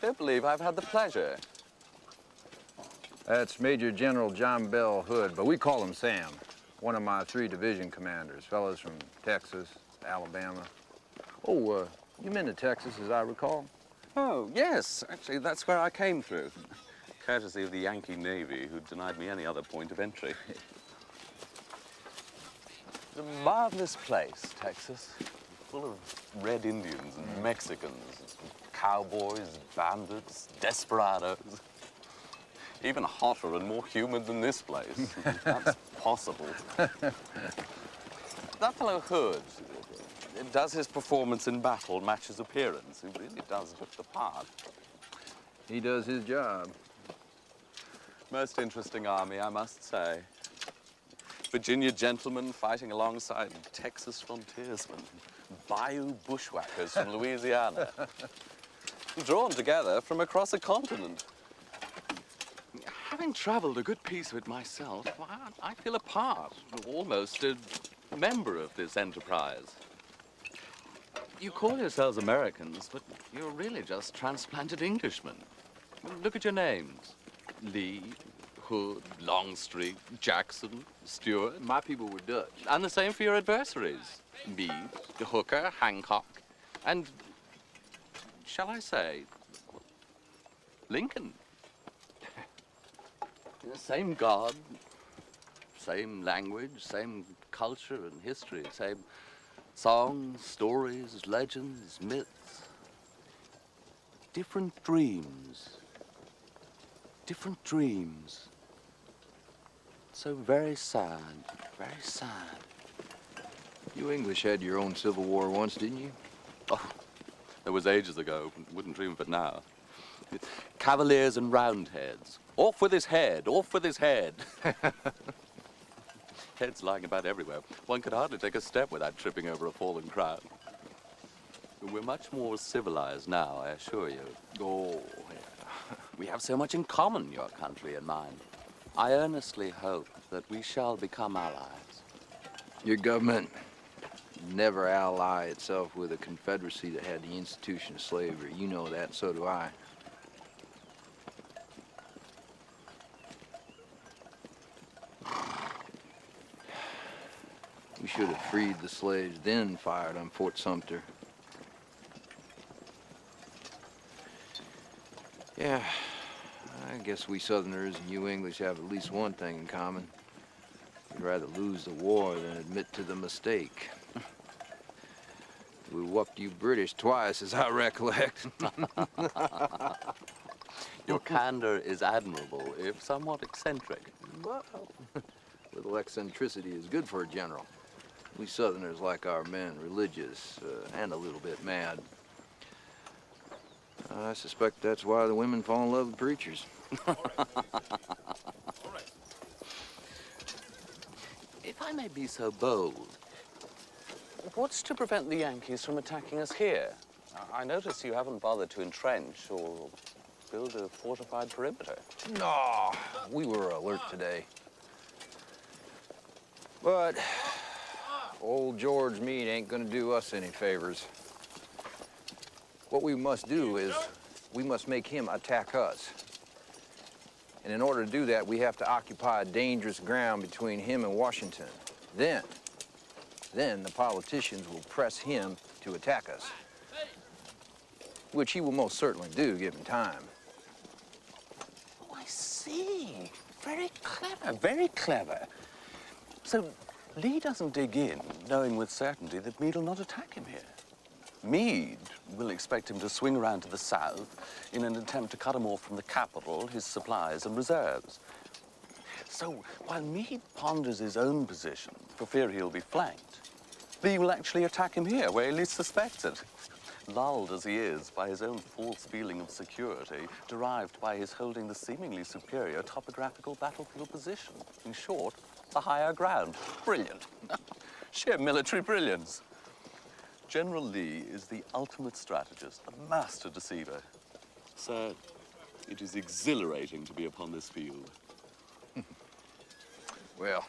don't believe I've had the pleasure. That's Major General John Bell Hood, but we call him Sam. One of my 3 division commanders, fellas from Texas, Alabama. Oh, you been to Texas, as I recall? Oh, yes. Actually, that's where I came through. Courtesy of the Yankee Navy, who denied me any other point of entry. It's a marvelous place, Texas. Full of red Indians and Mexicans, cowboys, bandits, desperados. Even hotter and more humid than this place. That's possible. That fellow Hood, does his performance in battle match his appearance? He really does look the part. He does his job. Most interesting army, I must say. Virginia gentlemen fighting alongside Texas frontiersmen. Bayou bushwhackers from Louisiana. Drawn together from across a continent. Having traveled a good piece of it myself, I feel a part, almost a member of this enterprise. You call yourselves Americans, but you're really just transplanted Englishmen. Look at your names. Lee, Hood, Longstreet, Jackson, Stewart. My people were Dutch. And the same for your adversaries. Meade, Hooker, Hancock, and, shall I say, Lincoln. Same God, same language, same culture and history, same songs, stories, legends, myths. Different dreams. Different dreams. So very sad, very sad. You English had your own Civil War once, didn't you? Oh, that was ages ago. Wouldn't dream of it now. Cavaliers and Roundheads. Off with his head, off with his head. Heads lying about everywhere. One could hardly take a step without tripping over a fallen crown. We're much more civilized now, I assure you. Oh, yeah. We have so much in common, your country and mine. I earnestly hope that we shall become allies. Your government never ally itself with a confederacy that had the institution of slavery. You know that, so do I. We should have freed the slaves, then fired on Fort Sumter. Yeah, I guess we Southerners and you English have at least one thing in common. We'd rather lose the war than admit to the mistake. We whooped you British twice, as I recollect. Your candor is admirable, if somewhat eccentric. Well, a little eccentricity is good for a general. We Southerners like our men religious and a little bit mad. I suspect that's why the women fall in love with preachers. If I may be so bold, what's to prevent the Yankees from attacking us here? I notice you haven't bothered to entrench or build a fortified perimeter. No, we were alert today. But old George Meade ain't gonna do us any favors. What we must do is we must make him attack us. And in order to do that, we have to occupy dangerous ground between him and Washington. Then the politicians will press him to attack us, which he will most certainly do, given time. Oh, I see. Very clever, very clever. So Lee doesn't dig in, knowing with certainty that Meade will not attack him here. Meade will expect him to swing around to the south in an attempt to cut him off from the capital, his supplies and reserves. So while Meade ponders his own position for fear he'll be flanked, Lee will actually attack him here where he least suspects it, lulled as he is by his own false feeling of security derived by his holding the seemingly superior topographical battlefield position. In short, the higher ground. Brilliant. Sheer military brilliance. General Lee is the ultimate strategist, a master deceiver. Sir, it is exhilarating to be upon this field. Well,